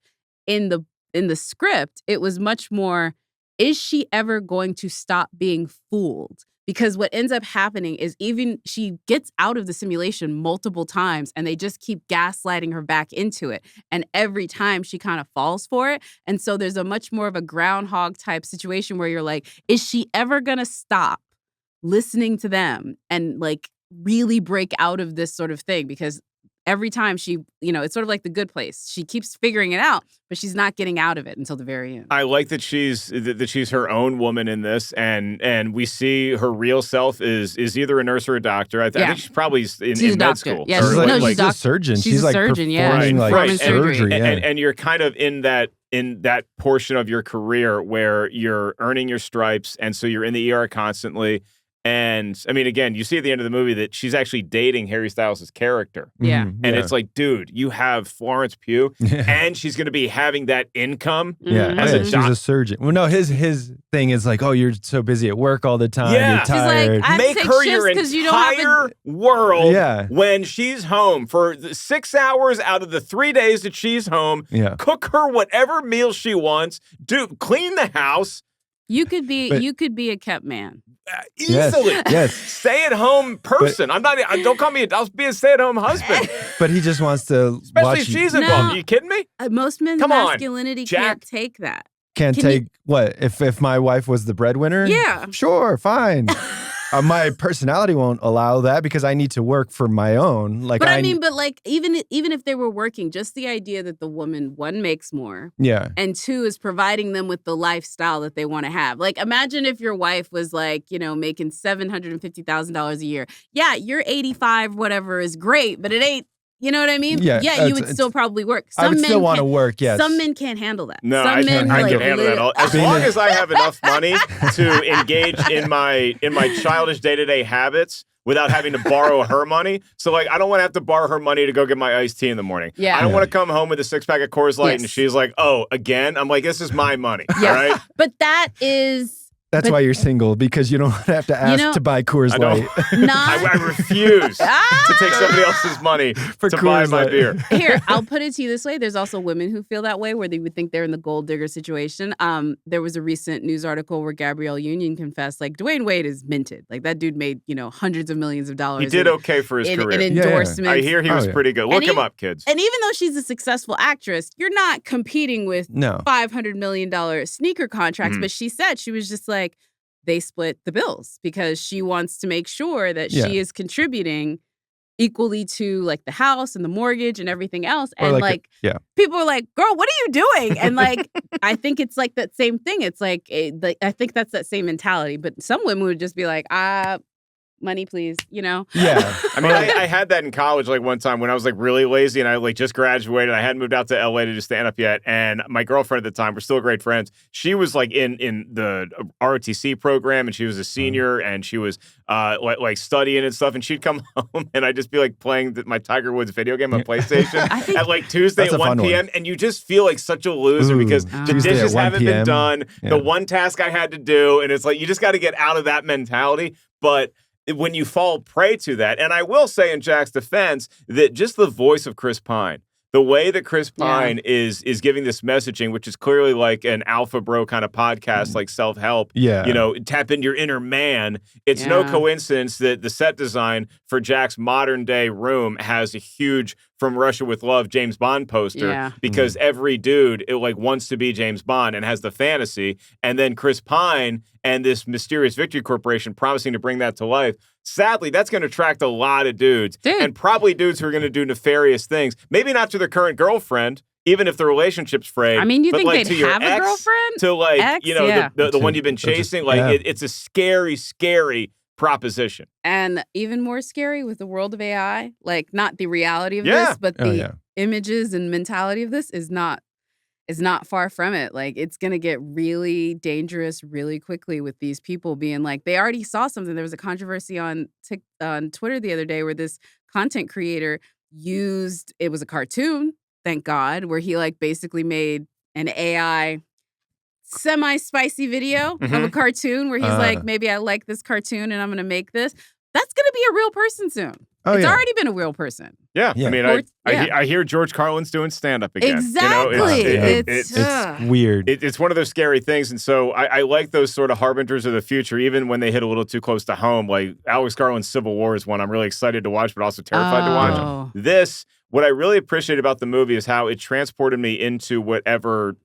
In the script, it was much more, is she ever going to stop being fooled? Because what ends up happening is even she gets out of the simulation multiple times and they just keep gaslighting her back into it. And every time she kind of falls for it. And so there's a much more of a groundhog type situation where you're like, is she ever going to stop listening to them and like really break out of this sort of thing? Because every time she, it's sort of like The Good Place. She keeps figuring it out, but she's not getting out of it until the very end. I like that she's her own woman in this, and we see her real self is either a nurse or a doctor. I think she's probably in med school. Yeah, She's she's, like, no, she's she's a surgeon. She's a like surgeon, yeah. performing like Right. surgery. Yeah. And you're kind of in that portion of your career where you're earning your stripes, and so you're in the ER constantly. And I mean, again, you see at the end of the movie that she's actually dating Harry Styles' character. Yeah. Mhm, And yeah. it's like, dude, you have Florence Pugh, and she's going to be having that income. Yeah, Mhm. As a she's doc- a surgeon. Well, no, his thing is like, oh, you're so busy at work all the time. Yeah. You're She's like, tired. I Make take her shifts your 'cause you don't have a- entire world Yeah. when she's home for the 6 hours out of the 3 days that she's home. Yeah. Cook her whatever meal she wants. Clean the house You could be But- a kept man. easily. Yes. Stay-at-home person. Don't call me. I'll be a stay-at-home husband. But he just wants to Especially watch. if she's No. involved. Are you kidding me? Most men's Come on, masculinity Jack. can't take that. Can't Can take what if my wife was the breadwinner? Yeah. Sure, fine. My personality won't allow that because I need to work for my own. Like, But I mean, like even if they were working, just the idea that the woman, one, makes more, yeah, and two, is providing them with the lifestyle that they want to have. Like, imagine if your wife was like, making $750,000 a year. Yeah, your 85 whatever is great, but it ain't. You know what I mean? Yeah, you would still probably work. I would still want to can't- work. Yes, Some men can't handle that. No, Some I men can like, handle that. As long as I have enough money to engage in my childish day-to-day habits without having to borrow her money. So, like, I don't want to have to borrow her money to go get my iced tea in the morning. Yeah. I don't want to come home with a 6-pack of Coors Light and Yes. she's like, oh, again? I'm like, this is my money. Yeah. All right? But that is That's why you're single, because you don't have to ask to buy Coors Light. I refuse to take somebody else's money to buy my beer. Here, I'll put it to you this way. There's also women who feel that way, where they would think they're in the gold digger situation. There was a recent news article where Gabrielle Union confessed, like, Dwayne Wade is minted. Like, that dude made, hundreds of millions of dollars. He did okay for his career. In endorsements. I hear he was pretty good. Look him up, kids. And even though she's a successful actress, you're not competing with $500 million sneaker contracts. But she said, she was just like, they split the bills because she wants to make sure that she is contributing equally to like the house and the mortgage and everything else. And people are like, girl, what are you doing? And like, I think it's like that same thing. It's like, I think that's that same mentality. But some women would just be like, money, please, Yeah. I mean, I had that in college, like one time when I was like really lazy and I like just graduated. I hadn't moved out to LA to do stand up yet. And my girlfriend at the time, we're still great friends. She was like in the ROTC program and she was a senior and she was like studying and stuff. And she'd come home and I'd just be like playing my Tiger Woods video game on PlayStation at like Tuesday at 1 p.m. And you just feel like such a loser because the dishes haven't been done. Yeah. The one task I had to do. And it's like, you just got to get out of that mentality. But when you fall prey to that, and I will say in Jack's defense that just the voice of Chris Pine, the way that Chris Pine is giving this messaging, which is clearly like an alpha bro kind of podcast, like self-help, tap into your inner man. It's no coincidence that the set design for Jack's modern day room has a huge From Russia with Love James Bond poster because every dude wants to be James Bond and has the fantasy. And then Chris Pine and this Mysterious Victory Corporation promising to bring that to life. Sadly, that's going to attract a lot of dudes and probably dudes who are going to do nefarious things. Maybe not to their current girlfriend, even if the relationship's frayed. I mean, you think they'd have a girlfriend? To the one you've been chasing. It's a scary, scary proposition. And even more scary with the world of AI, like not the reality of this, but the images and mentality of this is not far from it. Like it's going to get really dangerous really quickly with these people being like, they already saw something. There was a controversy on Twitter the other day where this content creator it was a cartoon, thank God, where he like basically made an AI semi-spicy video of a cartoon where he's like, maybe I like this cartoon and I'm going to make this. That's going to be a real person soon. It's already been a real person. Yeah. I mean, I hear George Carlin's doing stand-up again. Exactly. It's weird. It's one of those scary things. And so I like those sort of harbingers of the future, even when they hit a little too close to home. Like Alex Garland's Civil War is one I'm really excited to watch, but also terrified to watch. What I really appreciate about the movie is how it transported me into whatever,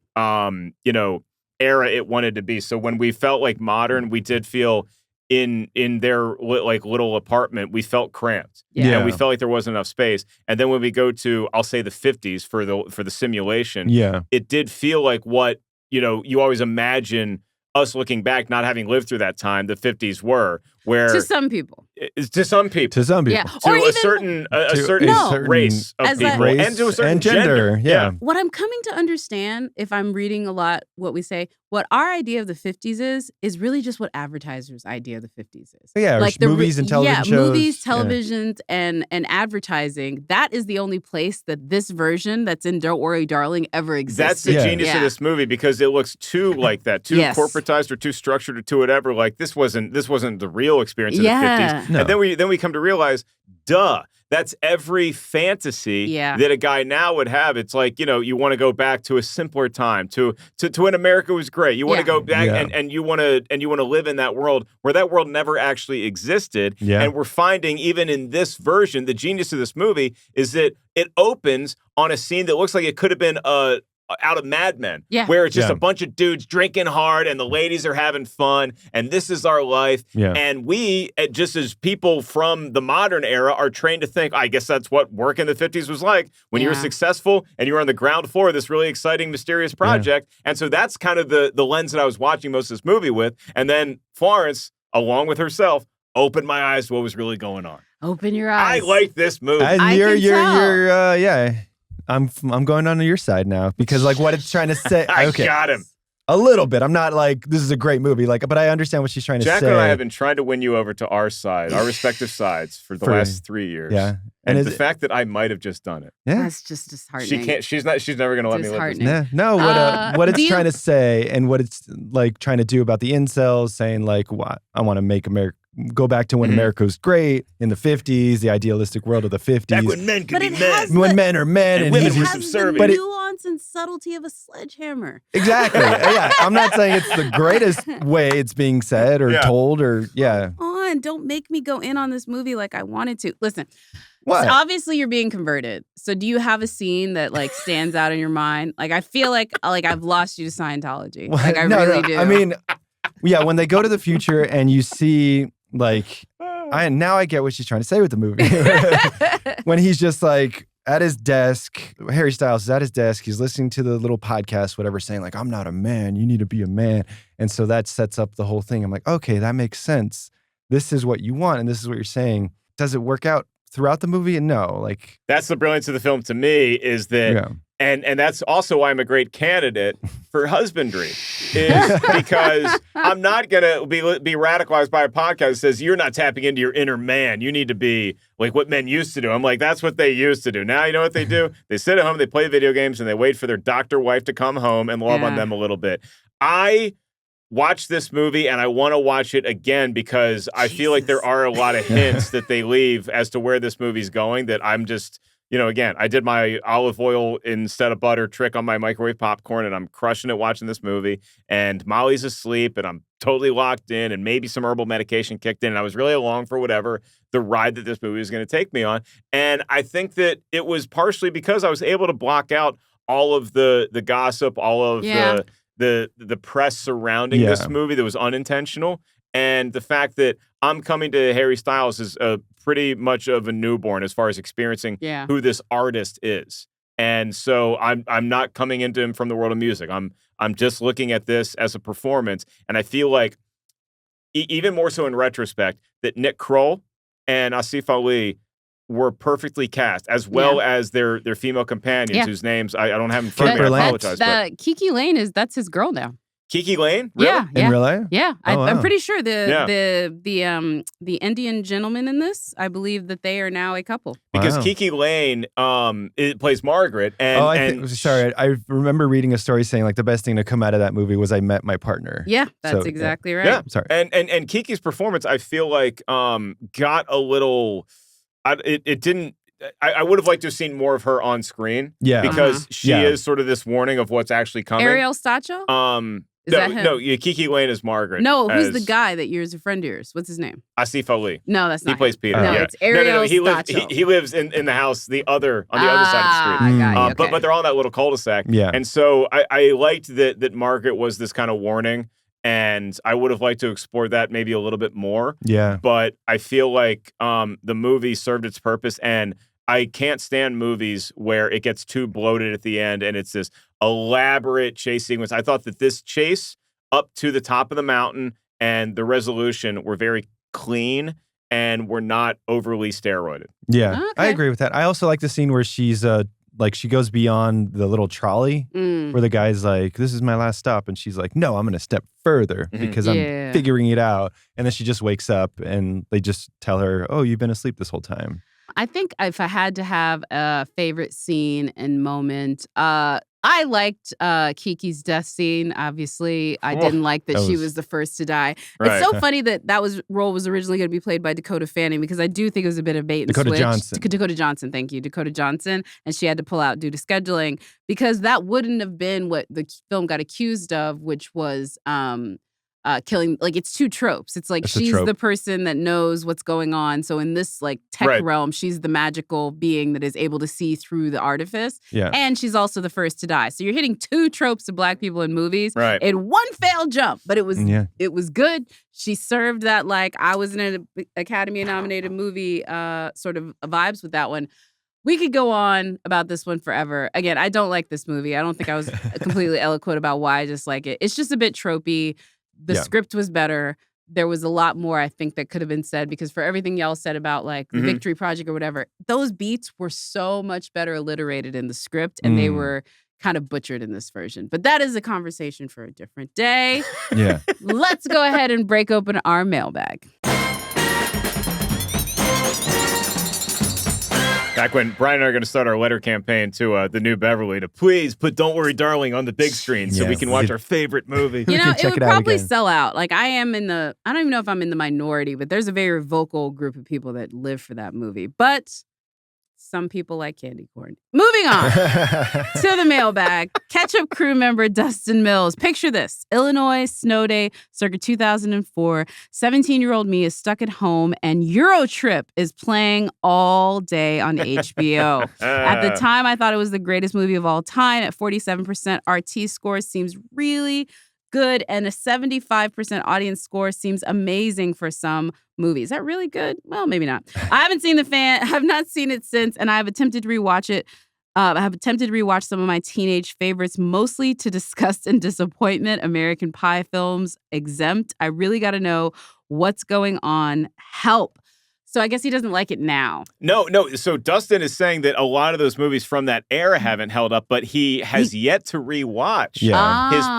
era it wanted to be. So when we felt like modern, we did feel in their like little apartment, we felt cramped. And we felt like there wasn't enough space. And then when we go to, I'll say the 50s for the simulation, it did feel like what, you always imagine us looking back, not having lived through that time, the 50s were, where to some people, to some people, yeah, to a certain race of people, and to a certain gender. Yeah. What I'm coming to understand, if I'm reading a lot what we say, what our idea of the 50s is really just what advertisers' idea of the 50s is. Yeah, like movies and television shows. Movies, televisions, and advertising. That is the only place that this version that's in Don't Worry, Darling ever exists. That's the genius of this movie because it looks too like that, too corporatized or too structured or too whatever. Like this wasn't the real experience of the 50s. No. And then we come to realize, that's every fantasy that a guy now would have. It's like, you want to go back to a simpler time, to when America was great. You want to go back and you want to live in that world where that world never actually existed. Yeah. And we're finding even in this version, the genius of this movie is that it opens on a scene that looks like it could have been out of Mad Men, where it's just a bunch of dudes drinking hard and the ladies are having fun and this is our life. Yeah. And we, just as people from the modern era, are trained to think, I guess that's what work in the 50s was like when you were successful and you were on the ground floor of this really exciting, mysterious project. Yeah. And so that's kind of the lens that I was watching most of this movie with. And then Florence, along with herself, opened my eyes to what was really going on. Open your eyes. I like this movie. I'm going on your side now because like what it's trying to say. I got him. A little bit. I'm not like, this is a great movie, like, but I understand what she's trying to Jacqueline say. and I have been trying to win you over to our side, our respective sides, for the last 3 years. Yeah. And the fact that I might have just done it. Yeah. That's just disheartening. She can't. She's never going to let me live this. Yeah. No, what it's trying to say and what it's like trying to do about the incels, saying like, what I want to make America go back to when America was great in the 50s, the idealistic world of the 50s. Back when men could be men. When men are men and women it were has subservient. the nuance and subtlety of a sledgehammer. Exactly. Yeah. I'm not saying it's the greatest way it's being said or told or Come on, don't make me go in on this movie like I wanted to. Listen. What? So obviously you're being converted. So do you have a scene that like stands out in your mind? Like I feel like I've lost you to Scientology. Like I really do. I mean, yeah, when they go to the future and you see like I get what she's trying to say with the movie. When he's just like at his desk, Harry Styles is at his desk, he's listening to the little podcast, whatever, saying like, I'm not a man, you need to be a man. And so that sets up the whole thing. I'm like, okay, that makes sense. This is what you want and this is what you're saying. Does it work out throughout the movie? No, like that's the brilliance of the film to me is that, and that's also why I'm a great candidate for husbandry, is because I'm not gonna be radicalized by a podcast that says you're not tapping into your inner man. You need to be like what men used to do. I'm like, that's what they used to do. Now you know what they do? They sit at home, they play video games, and they wait for their doctor wife to come home and love on them a little bit. I watch this movie and I want to watch it again because I feel like there are a lot of hints that they leave as to where this movie's going that I'm just, again, I did my olive oil instead of butter trick on my microwave popcorn and I'm crushing it watching this movie and Molly's asleep and I'm totally locked in and maybe some herbal medication kicked in and I was really along for whatever the ride that this movie was going to take me on. And I think that it was partially because I was able to block out all of the gossip, all of the press surrounding this movie that was unintentional. And the fact that I'm coming to Harry Styles is pretty much of a newborn as far as experiencing who this artist is. And so I'm not coming into him from the world of music. I'm just looking at this as a performance. And I feel like even more so in retrospect that Nick Kroll and Asif Ali were perfectly cast, as well as their female companions, whose names I don't have in front of me. I apologize. Kiki Lane that's his girl now. Kiki Lane? Really? Yeah. In real life? Yeah. Oh, wow. I'm pretty sure the Indian gentleman in this, I believe that they are now a couple. Because Kiki Lane it plays Margaret. Sorry, I remember reading a story saying like the best thing to come out of that movie was I met my partner. Yeah, that's exactly right. Yeah. Sorry. And Kiki's performance, I feel like got a little... It didn't... I would have liked to have seen more of her on screen. Yeah. Because she is sort of this warning of what's actually coming. Ariel Stacho? Is that him? No, Kiki Lane is Margaret. No, who's the guy that you're a friend of yours? What's his name? Asif Ali. No, that's not He plays Peter. No, it's Ariel Stacho. He lives in the house on the other side of the street. Got you, But they're all in that little cul-de-sac. Yeah. And so I liked that Margaret was this kind of warning. And I would have liked to explore that maybe a little bit more. Yeah. But I feel like the movie served its purpose. And I can't stand movies where it gets too bloated at the end and it's this elaborate chase sequence. I thought that this chase up to the top of the mountain and the resolution were very clean and were not overly steroided. Yeah, okay. I agree with that. I also like the scene where she's like she goes beyond the little trolley where the guy's like, this is my last stop. And she's like, no, I'm going to step further because I'm figuring it out. And then she just wakes up and they just tell her, oh, you've been asleep this whole time. I think if I had to have a favorite scene and moment, I liked Kiki's death scene. Obviously, I didn't like that she was the first to die. Right. It's so funny that role was originally going to be played by Dakota Fanning because I do think it was a bit of bait and switch. Dakota Johnson, thank you. Dakota Johnson. And she had to pull out due to scheduling because that wouldn't have been what the film got accused of, which was killing, like it's two tropes. It's like she's the person that knows what's going on. So in this like tech realm, she's the magical being that is able to see through the artifice. Yeah. And she's also the first to die. So you're hitting two tropes of Black people in movies in one failed jump, but it was good. She served that like I was in an Academy nominated movie sort of vibes with that one. We could go on about this one forever. Again, I don't like this movie. I don't think I was completely eloquent about why I just like it. It's just a bit tropey. The script was better. There was a lot more, I think, that could have been said because for everything y'all said about like the Victory Project or whatever, those beats were so much better alliterated in the script and they were kind of butchered in this version. But that is a conversation for a different day. Yeah. Let's go ahead and break open our mailbag. Back when Brian and I are going to start our letter campaign to the New Beverly to please put Don't Worry Darling on the big screen so we can watch our favorite movie. You know, it check would it out probably again. sell out. Like I don't even know if I'm in the minority, but there's a very vocal group of people that live for that movie. But some people like candy corn. Moving on to the mailbag. Ketchup crew member Dustin Mills. Picture this. Illinois, snow day, circa 2004. 17-year-old me is stuck at home and Eurotrip is playing all day on HBO. At the time, I thought it was the greatest movie of all time. At 47% RT score seems really good, and a 75% audience score seems amazing for some movies. Is that really good? Well, maybe not. I haven't seen have not seen it since, and I have attempted to rewatch it. I have attempted to rewatch some of my teenage favorites, mostly to disgust and disappointment. American Pie films exempt. I really got to know what's going on. Help. So I guess he doesn't like it now. No. So Dustin is saying that a lot of those movies from that era haven't held up, but he has yet to rewatch his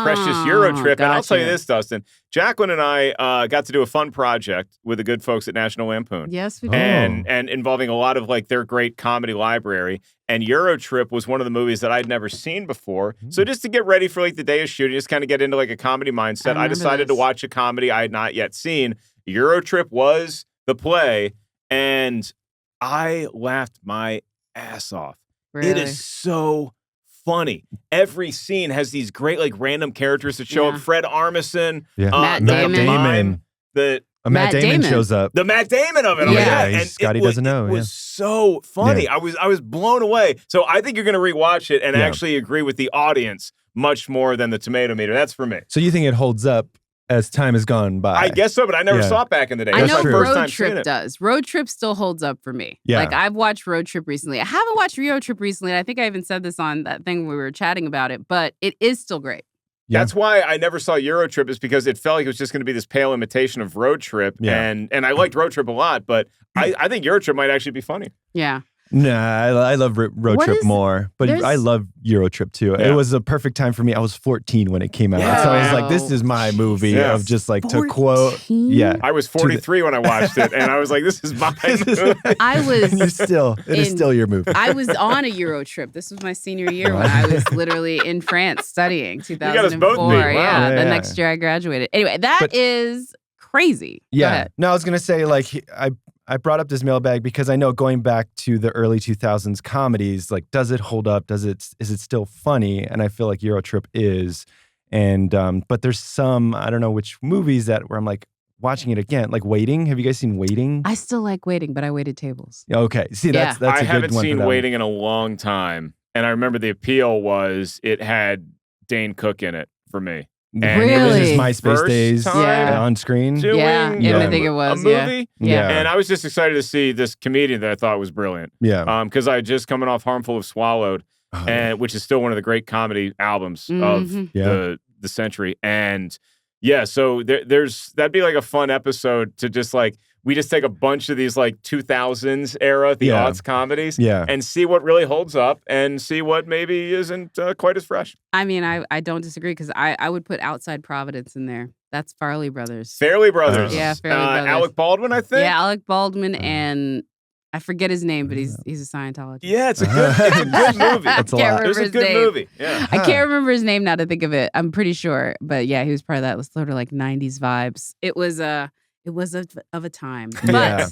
precious Eurotrip. And I'll tell you this, Dustin. Jacqueline and I got to do a fun project with the good folks at National Lampoon. Yes, we did. And involving a lot of like their great comedy library. And Eurotrip was one of the movies that I'd never seen before. So just to get ready for like the day of shooting, just kind of get into like a comedy mindset, I decided to watch a comedy I had not yet seen. Eurotrip was the play. And I laughed my ass off. Really? It is so funny. Every scene has these great, like, random characters that show up. Fred Armisen. Yeah. Matt Damon. Matt Damon shows up. The Matt Damon of it. Yeah. And Scotty doesn't know. It was so funny. Yeah. I was blown away. So I think you're going to rewatch it and actually agree with the audience much more than the Tomatometer. That's for me. So you think it holds up as time has gone by? I guess so, but I never saw it back in the day. I That's know my first Road time seeing Trip it. does. Road Trip still holds up for me. Yeah. Like I've watched Road Trip recently. I haven't watched Eurotrip recently. And I think I even said this on that thing we were chatting about it, but it is still great. Yeah. That's why I never saw Eurotrip, is because it felt like it was just going to be this pale imitation of Road Trip. Yeah. And I liked Road Trip a lot, but I think Eurotrip might actually be funny. Yeah. Nah, I love Road Trip more, but I love Eurotrip too. Yeah. It was a perfect time for me. I was 14 when it came out, so I was like, "This is my movie." Of just like 14? To quote, I was 43 when I watched it, and I was like, "This is my movie." I was. And it is still your movie. I was on a Euro trip. This was my senior year when I was literally in France studying. 2004. You got us both beat. Wow. Yeah, the next year I graduated. Anyway, that is crazy. Go ahead. No, I was gonna say like I brought up this mailbag because I know going back to the early 2000s comedies, like, does it hold up? Is it still funny? And I feel like Eurotrip is. And but there's some, I don't know which movies where I'm like watching it again, like Waiting. Have you guys seen Waiting? I still like Waiting, but I waited tables. Okay, see, that's a good one. I haven't seen for Waiting in a long time, and I remember the appeal was it had Dane Cook in it for me. And Really? It was his MySpace First days time on screen. doing Yeah, I think it was. a movie. Yeah. And I was just excited to see this comedian that I thought was brilliant. Yeah. Because I had just coming off Harmful of Swallowed, and which is still one of the great comedy albums of the century. And yeah, so that'd be like a fun episode to just like, we just take a bunch of these like 2000s era, the aughts comedies, and see what really holds up and see what maybe isn't quite as fresh. I mean, I don't disagree because I would put Outside Providence in there. That's Farrelly Brothers. Fairley Brothers. Yeah, Fairley Brothers. Alec Baldwin, I think. Yeah, Alec Baldwin, and I forget his name, but he's a Scientologist. Yeah, it's a good movie. That's a Can't lot. remember It was a his good name. movie. Yeah. I can't remember his name now to think of it. I'm pretty sure, but yeah, he was part of that. Sort of like 90s vibes. It was of a time. But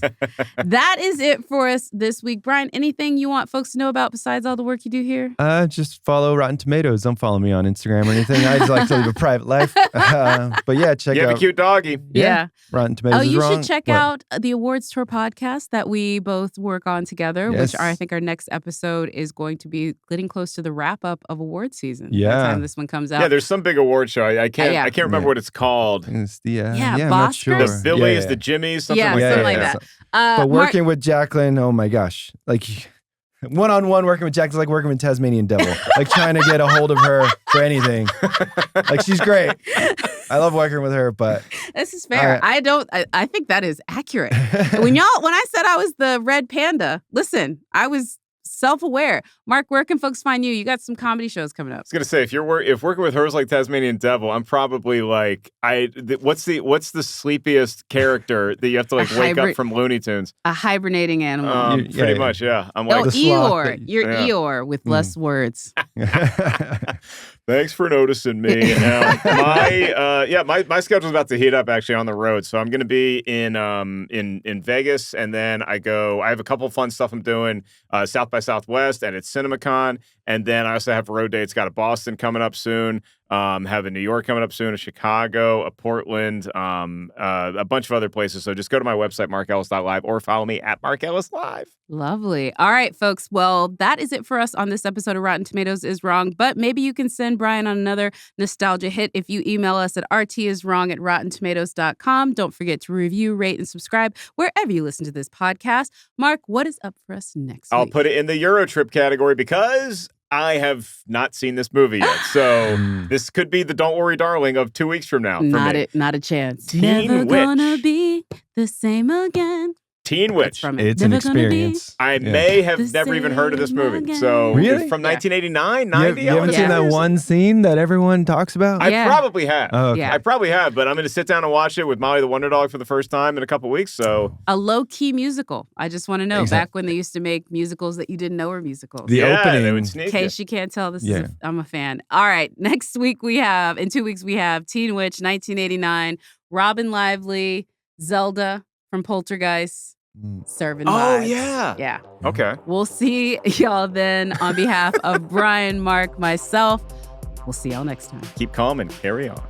that is it for us this week. Brian, anything you want folks to know about besides all the work you do here? Just follow Rotten Tomatoes. Don't follow me on Instagram or anything. I just like to live a private life. But yeah, check You out. have a cute doggy. Yeah. Rotten Tomatoes. Oh, is you wrong. should check out the Awards Tour podcast that we both work on together, which I think our next episode is going to be getting close to the wrap up of award season. By the time this one comes out. Yeah, there's some big award show. I can't remember what it's called. It's the Yeah, I'm not sure. Boskers? The Billies, the Jimmies, something like that. something like that. But working with Jacqueline, oh my gosh, like one-on-one working with Jacqueline's like working with Tasmanian Devil, like trying to get a hold of her for anything. Like she's great. I love working with her, but this is fair. I think that is accurate. When I said I was the red panda, listen, I was self-aware. Mark, where can folks find you? You got some comedy shows coming up. I was gonna say if working with hers like Tasmanian Devil, I'm probably like what's the sleepiest character that you have to like wake up from Looney Tunes? A hibernating animal. Pretty much, yeah. I'm like Eeyore. You're Eeyore with less words. Thanks for noticing me. My schedule's about to heat up actually on the road. So I'm going to be in Vegas, and then I have a couple of fun stuff I'm doing, South by Southwest, and it's CinemaCon. And then I also have road dates. Got a Boston coming up soon. Have a New York coming up soon, a Chicago, a Portland, a bunch of other places. So just go to my website, markellis.live, or follow me at Mark Ellis Live. Lovely. All right, folks. Well, that is it for us on this episode of Rotten Tomatoes is Wrong. But maybe you can send Brian on another nostalgia hit if you email us at rtiswrong@rottentomatoes.com. Don't forget to review, rate, and subscribe wherever you listen to this podcast. Mark, what is up for us next week? I'll put it in the Eurotrip category because I have not seen this movie yet. So this could be the Don't Worry Darling of 2 weeks from now. Not a chance. Teen Never Witch. Gonna be the same again. Teen Witch. It's an experience. I may have never even heard of this movie. So really? It's from 1989, 90. You haven't seen that one scene that everyone talks about? I probably have. Oh, okay. Yeah. I probably have, but I'm going to sit down and watch it with Molly the Wonder Dog for the first time in a couple weeks. So a low-key musical. I just want to know, Exactly. back when they used to make musicals that you didn't know were musicals. The opening. they would In sneak case it. you can't tell, Yeah. I'm a fan. All right, in 2 weeks we have Teen Witch, 1989, Robin Lively, Zelda from Poltergeist, serving vibes. yeah. Yeah. Okay. We'll see y'all then. On behalf of Brian, Mark, myself, we'll see y'all next time. Keep calm and carry on.